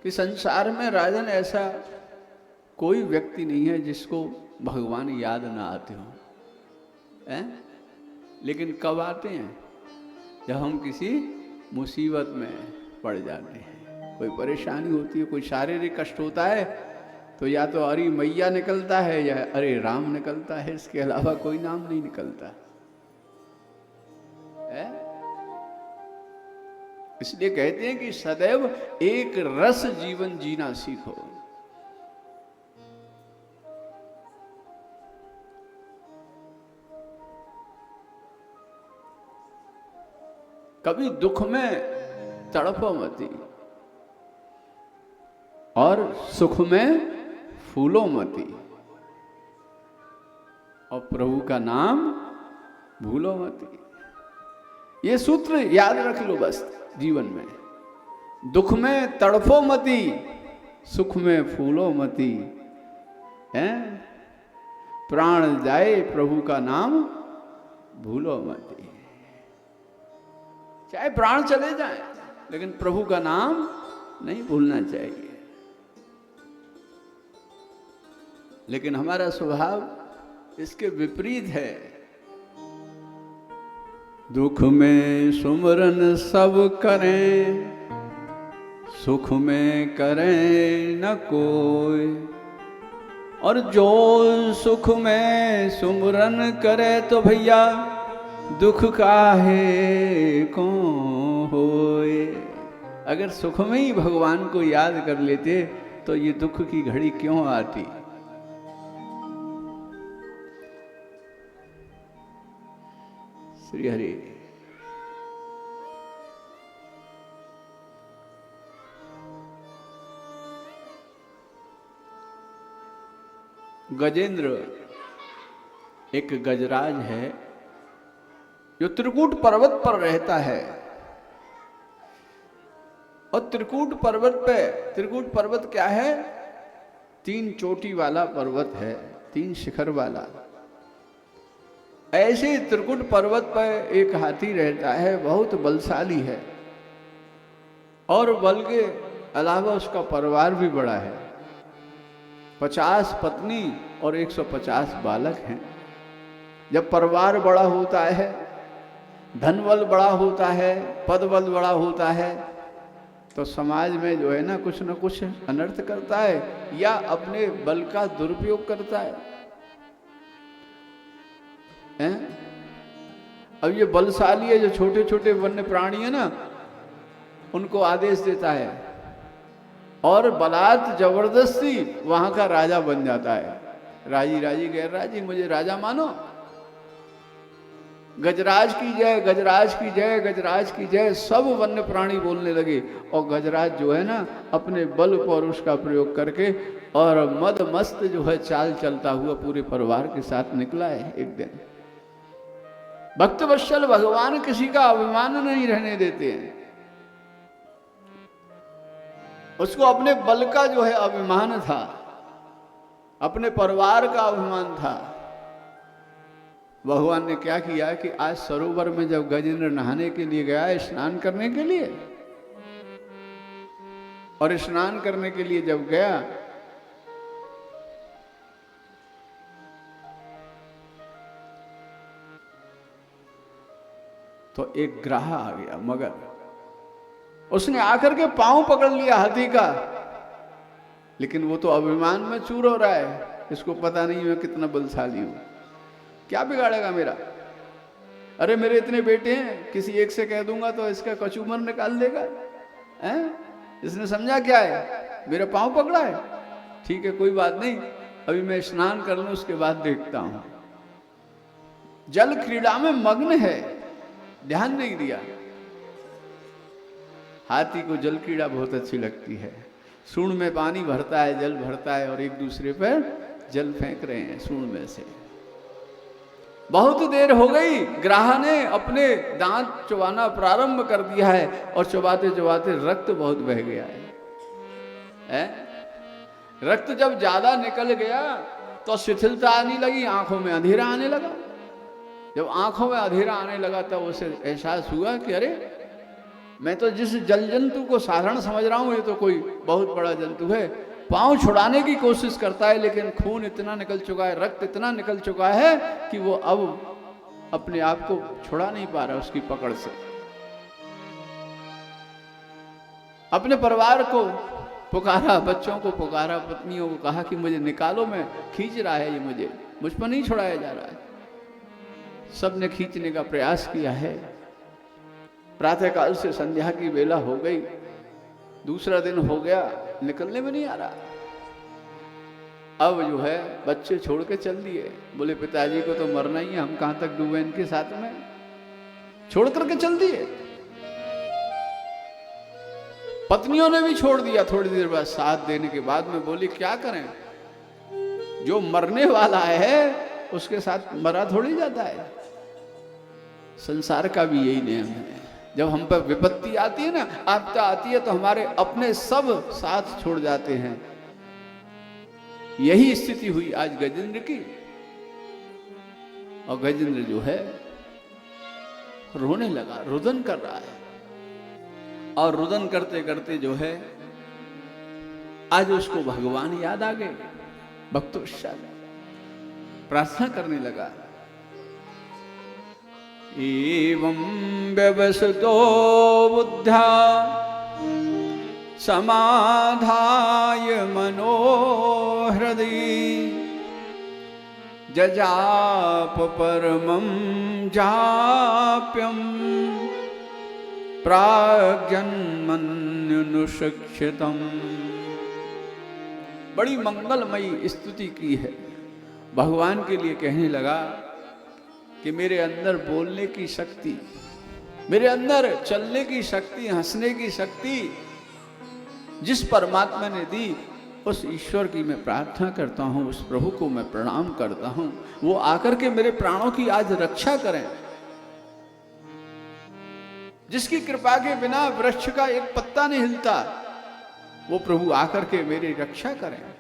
कि संसार में राजन ऐसा कोई व्यक्ति नहीं है जिसको भगवान याद ना आते हो, हैं? लेकिन कब आते हैं? जब हम किसी मुसीबत में पड़ जाते हैं, कोई परेशानी होती है, कोई शारीरिक कष्ट होता है, तो या तो अरे मैया निकलता है या अरे राम निकलता है, इसके अलावा कोई नाम नहीं निकलता है। इसलिए कहते हैं कि सदैव एक रस जीवन जीना सीखो। कभी दुख में तड़पो मती और सुख में फूलो मती, और प्रभु का नाम भूलो मती। ये सूत्र याद रख लो बस जीवन में। दुख में तड़फो मती, सुख में फूलो मती, हैं? प्राण जाए प्रभु का नाम भूलो मती। चाहे प्राण चले जाए लेकिन प्रभु का नाम नहीं भूलना चाहिए। लेकिन हमारा स्वभाव इसके विपरीत है। दुख में सुमरन सब करें, सुख में करें न कोई, और जो सुख में सुमरन करे तो भैया दुख काहे को होए। अगर सुख में ही भगवान को याद कर लेते तो ये दुख की घड़ी क्यों आती। श्री हरि। गजेंद्र एक गजराज है जो त्रिकूट पर्वत पर रहता है। और त्रिकूट पर्वत क्या है? 3 चोटी वाला पर्वत है, 3 शिखर वाला। ऐसे त्रिकूट पर्वत पर एक हाथी रहता है, बहुत बलशाली है, और बल के अलावा उसका परिवार भी बड़ा है। 50 पत्नी और 150 बालक हैं। जब परिवार बड़ा होता है, धन बल बड़ा होता है, पद बल बड़ा होता है, तो समाज में जो है ना कुछ अनर्थ करता है या अपने बल का दुरुपयोग करता है, हैं? अब ये बलशाली है, जो छोटे छोटे वन्य प्राणी है ना, उनको आदेश देता है और बलात् जबरदस्ती वहां का राजा बन जाता है। राजी राजी गैर राजी, मुझे राजा मानो। गजराज की जय, गजराज की जय, गजराज की जय, सब वन्य प्राणी बोलने लगे। और गजराज जो है ना, अपने बल पौरुष का प्रयोग करके और मद मस्त जो है चाल चलता हुआ पूरे परिवार के साथ निकला है। एक दिन भक्त वत्सल भगवान किसी का अभिमान नहीं रहने देते हैं। उसको अपने बल का जो है अभिमान था, अपने परिवार का अभिमान था। भगवान ने क्या किया कि आज सरोवर में जब गजेंद्र नहाने के लिए गया, स्नान करने के लिए, और स्नान करने के लिए जब गया तो एक ग्राह आ गया, मगर उसने आकर के पांव पकड़ लिया हाथी का। लेकिन वो तो अभिमान में चूर हो रहा है, इसको पता नहीं मैं कितना बलशाली हूं, क्या बिगाड़ेगा मेरा। अरे मेरे इतने बेटे हैं, किसी एक से कह दूंगा तो इसका कचूमर निकाल देगा, हैं? इसने समझा क्या है, मेरा पांव पकड़ा है। ठीक है, कोई बात नहीं, अभी मैं स्नान कर लूं, उसके बाद देखता हूं। जल क्रीड़ा में मग्न है, ध्यान नहीं दिया। हाथी को जल क्रीड़ा बहुत अच्छी लगती है। सूंड में पानी भरता है, जल भरता है, और एक दूसरे पर जल फेंक रहे हैं सूंड में से। बहुत देर हो गई, ग्राह ने अपने दांत चबाना प्रारंभ कर दिया है, और चबाते चबाते रक्त बहुत बह गया है? रक्त जब ज्यादा निकल गया तो शिथिलता आने लगी, आंखों में अंधेरा आने लगा। जब आंखों में अंधेरा आने लगा तब उसे एहसास हुआ कि अरे मैं तो जिस जल जंतु को साधारण समझ रहा हूं, ये तो कोई बहुत बड़ा जंतु है। पांव छुड़ाने की कोशिश करता है, लेकिन खून इतना निकल चुका है, रक्त इतना निकल चुका है कि वो अब अपने आप को छुड़ा नहीं पा रहा उसकी पकड़ से। अपने परिवार को पुकारा, बच्चों को पुकारा, पत्नियों को कहा कि मुझे निकालो, मैं खींच रहा है ये, मुझ पर नहीं छुड़ाया जा रहा है। सबने खींचने का प्रयास किया है। प्रातःकाल से संध्या की बेला हो गई, दूसरा दिन हो गया, निकलने में नहीं आ रहा। अब जो है बच्चे छोड़ के चल दिए, बोले पिताजी को तो मरना ही है, हम कहां तक डूबे इनके साथ में, छोड़ करके चल दिए। पत्नियों ने भी छोड़ दिया। थोड़ी देर बाद साथ देने के बाद में बोली क्या करें, जो मरने वाला है उसके साथ मरा थोड़ी जाता है। संसार का भी यही नियम है, जब हम पर विपत्ति आती है ना, आपदा आती है, तो हमारे अपने सब साथ छोड़ जाते हैं। यही स्थिति हुई आज गजेंद्र की। और गजेंद्र जो है रोने लगा, रुदन कर रहा है। और रुदन करते करते जो है आज उसको भगवान याद आ गए। भक्तोत्साह प्रार्थना करने लगा। एवं व्यवसतो बुद्धा समाधाय मनोहृदि जजाप परमं जाप्यं प्राग्जन्मन्युनुशिक्षितम्। बड़ी मंगलमयी स्तुति की है। भगवान के लिए कहने लगा कि मेरे अंदर बोलने की शक्ति, मेरे अंदर चलने की शक्ति, हंसने की शक्ति जिस परमात्मा ने दी, उस ईश्वर की मैं प्रार्थना करता हूं, उस प्रभु को मैं प्रणाम करता हूं। वो आकर के मेरे प्राणों की आज रक्षा करें। जिसकी कृपा के बिना वृक्ष का एक पत्ता नहीं हिलता, वो प्रभु आकर के मेरी रक्षा करें।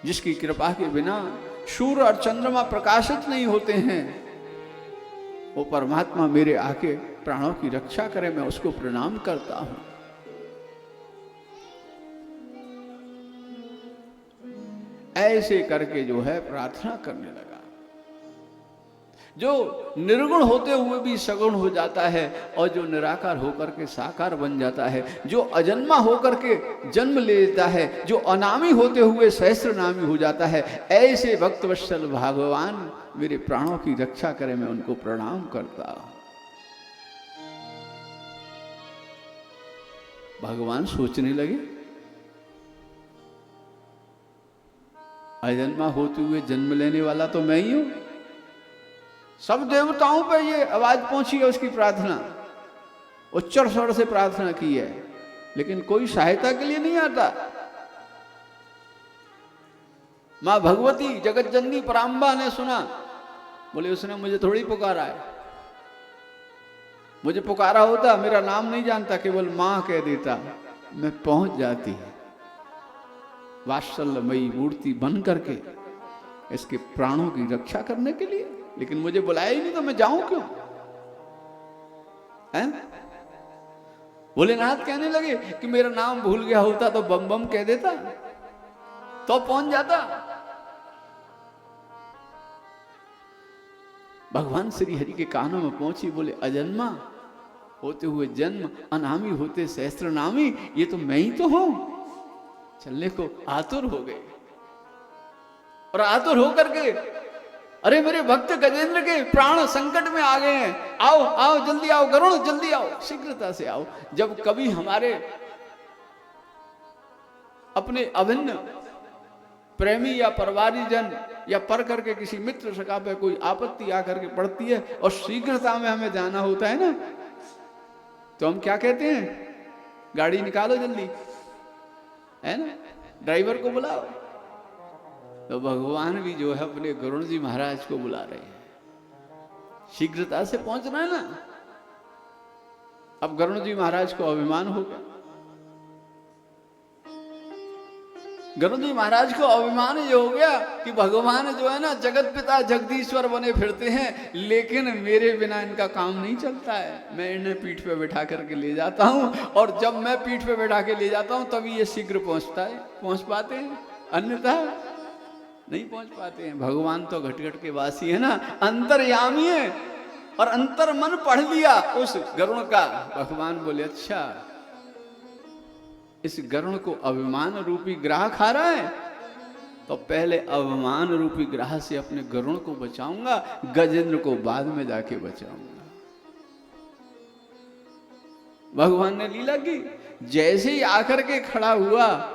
जिसकी कृपा के बिना सूर्य और चंद्रमा प्रकाशित नहीं होते हैं, वो परमात्मा मेरे आके प्राणों की रक्षा करे, मैं उसको प्रणाम करता हूं। ऐसे करके जो है प्रार्थना करने लगा। जो निर्गुण होते हुए भी सगुण हो जाता है, और जो निराकार होकर के साकार बन जाता है, जो अजन्मा होकर के जन्म ले लेता है, जो अनामी होते हुए सहस्त्र नामी हो जाता है, ऐसे भक्तवत्सल भगवान मेरे प्राणों की रक्षा करें, मैं उनको प्रणाम करता हूं। भगवान सोचने लगे, अजन्मा होते हुए जन्म लेने वाला तो मैं ही हूं। सब देवताओं पर ये आवाज पहुंची है, उसकी प्रार्थना उच्च स्वर से प्रार्थना की है, लेकिन कोई सहायता के लिए नहीं आता। मां भगवती जगत जननी परांबा ने सुना, बोले उसने मुझे थोड़ी पुकारा है, मुझे पुकारा होता, मेरा नाम नहीं जानता, केवल मां कह देता, मैं पहुंच जाती। वात्सल्यमयी मूर्ति बन करके इसके प्राणों की रक्षा करने के लिए, लेकिन मुझे बुलाया ही नहीं, तो मैं जाऊं क्यों? हैं? भोलेनाथ कहने लगे कि मेरा नाम भूल गया होता तो बम बम कह देता, तो पहुंच जाता। भगवान श्री हरि के कानों में पहुंची, बोले अजन्मा होते हुए जन्म, अनामी होते सहस्त्र नामी, ये तो मैं ही तो हूं। चलने को आतुर हो गए, और आतुर होकर के, अरे मेरे भक्त गजेंद्र के प्राण संकट में आ गए हैं, आओ आओ जल्दी आओ, गरुण जल्दी आओ, शीघ्रता से आओ। जब कभी हमारे अपने अभिन्न प्रेमी या परिवारी जन या पर करके किसी मित्र सखा पे कोई आपत्ति आकर के पड़ती है और शीघ्रता में हमें जाना होता है ना, तो हम क्या कहते हैं? गाड़ी निकालो जल्दी, है ना, ड्राइवर को बुलाओ। तो भगवान भी जो है अपने गरुण जी महाराज को बुला रहे हैं, शीघ्रता से पहुंचना है ना। अब गरुण जी महाराज को अभिमान हो गया, गरुड़ जी महाराज को अभिमान ये हो गया कि भगवान जो है ना जगत पिता जगदीश्वर बने फिरते हैं, लेकिन मेरे बिना इनका काम नहीं चलता है। मैं इन्हें पीठ पे बैठा करके ले जाता हूँ, और जब मैं पीठ पे बैठा के ले जाता हूँ तभी ये शीघ्र पहुँच पाते हैं, अन्यथा नहीं पहुँच पाते हैं। भगवान तो घट घट के वासी है ना, अंतर्यामी है, और अंतर मन पढ़ लिया उस गरुड़ का। भगवान बोले अच्छा, इस गरुड़ को अभिमान रूपी ग्राह खा रहा है, तो पहले अभिमान रूपी ग्राह से अपने गरुड़ को बचाऊंगा, गजेंद्र को बाद में जाके बचाऊंगा। भगवान ने लीला की, जैसे ही आकर के खड़ा हुआ,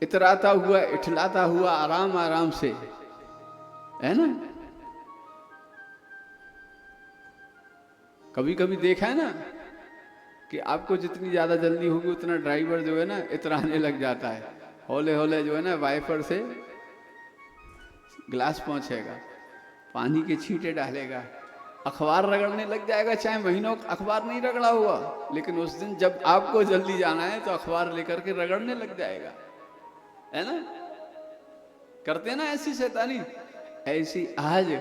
इतराता हुआ इठलाता हुआ आराम आराम से, है ना। कभी कभी देखा है ना कि आपको जितनी ज्यादा जल्दी होगी उतना ड्राइवर जो है ना इतराने लग जाता है, हौले हौले जो है ना वाइपर से ग्लास पहुंचेगा, पानी के छींटे डालेगा, अखबार रगड़ने लग जाएगा, चाहे महीनों अखबार नहीं रगड़ा हुआ, लेकिन उस दिन जब आपको जल्दी जाना है तो अखबार लेकर के रगड़ने लग जाएगा, है ना। करते हैं ना ऐसी शैतानी। ऐसी आज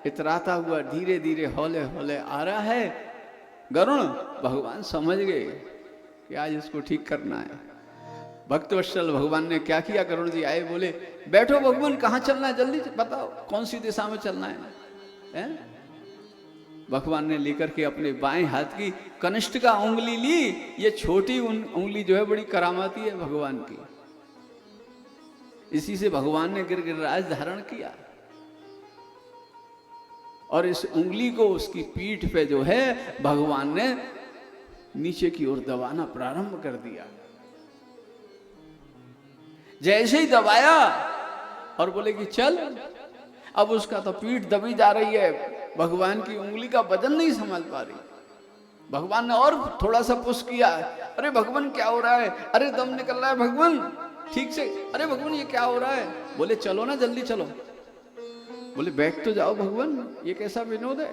इतराता हुआ धीरे धीरे हौले हौले आ रहा है गरुड़। भगवान समझ गए कि आज इसको ठीक करना है। भक्तवत्सल भगवान ने क्या किया, गरुड़ जी आए, बोले बैठो भगवान, कहाँ चलना है, जल्दी बताओ कौन सी दिशा में चलना है? भगवान ने लेकर के अपने बाएं हाथ की कनिष्ठ का उंगली ली। ये छोटी उंगली जो है बड़ी करामाती है भगवान की, इसी से भगवान ने गिरगिराज धारण किया, और इस उंगली को उसकी पीठ पे जो है भगवान ने नीचे की ओर दबाना प्रारंभ कर दिया। जैसे ही दबाया और बोले कि चल, अब उसका तो पीठ दबी जा रही है, भगवान की उंगली का वजन नहीं संभाल पा रही। भगवान ने और थोड़ा सा पुश किया, अरे भगवान क्या हो रहा है, अरे दम निकल रहा है भगवान ठीक से, अरे भगवान ये क्या हो रहा है। बोले चलो ना जल्दी चलो। बोले बैठ तो जाओ भगवान, ये कैसा विनोद है।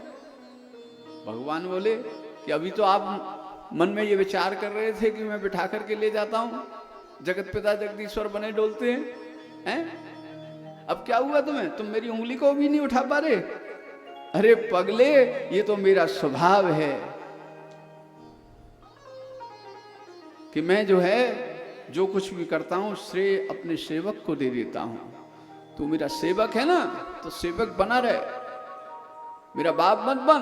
भगवान बोले कि अभी तो आप मन में ये विचार कर रहे थे कि मैं बिठा करके ले जाता हूं, जगत पिता जगदीश्वर बने डोलते हैं? अब क्या हुआ तुम्हें, तुम मेरी उंगली को भी नहीं उठा पा रहे? अरे पगले, ये तो मेरा स्वभाव है कि मैं जो है जो कुछ भी करता हूं श्रेय अपने सेवक को दे देता हूं। तू मेरा सेवक है ना, तो सेवक बना रहे, मेरा बाप मत बन।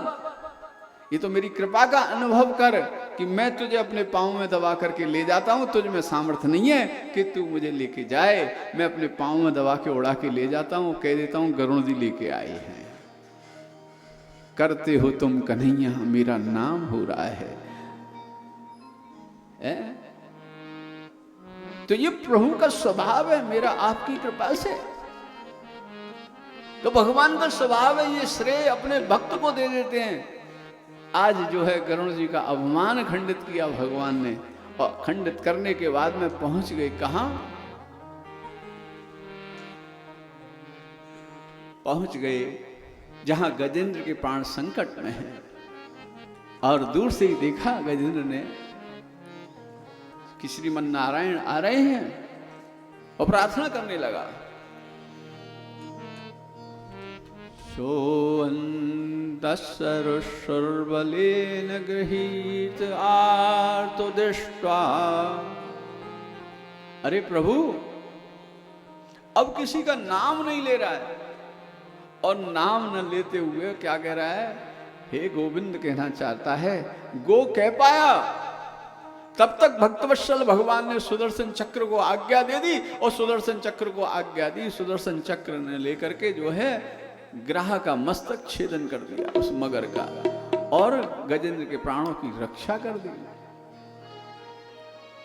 ये तो मेरी कृपा का अनुभव कर कि मैं तुझे अपने पांव में दबा करके ले जाता हूं। तुझ में सामर्थ्य नहीं है कि तू मुझे लेके जाए, मैं अपने पांव में दबा के उड़ा के ले जाता हूं, कह देता हूं गरुड़ जी लेके आए हैं। करते हो तुम कन्हैया, मेरा नाम हो रहा है। तो ये प्रभु का स्वभाव है, मेरा आपकी कृपा से। तो भगवान का स्वभाव है, ये श्रेय अपने भक्त को दे देते हैं। आज जो है गरुड़ जी का अभिमान खंडित किया भगवान ने, और खंडित करने के बाद में पहुंच गए कहां? पहुंच गए जहां गजेंद्र के प्राण संकट में हैं। और दूर से ही देखा गजेंद्र ने कि श्रीमन नारायण आ रहे हैं, और प्रार्थना करने लगा, सोऽन्तस्सर्वबलेन गृहीत आर्तो दृष्ट्वा। अरे प्रभु, अब किसी का नाम नहीं ले रहा है, और नाम न लेते हुए क्या कह रहा है, हे गोविंद कहना चाहता है। गो कह पाया, तब तक भक्तवत्सल भगवान ने सुदर्शन चक्र को आज्ञा दे दी, और सुदर्शन चक्र को आज्ञा दी, सुदर्शन चक्र ने लेकर के जो है ग्राह का मस्तक छेदन कर दिया उस मगर का, और गजेंद्र के प्राणों की रक्षा कर दी।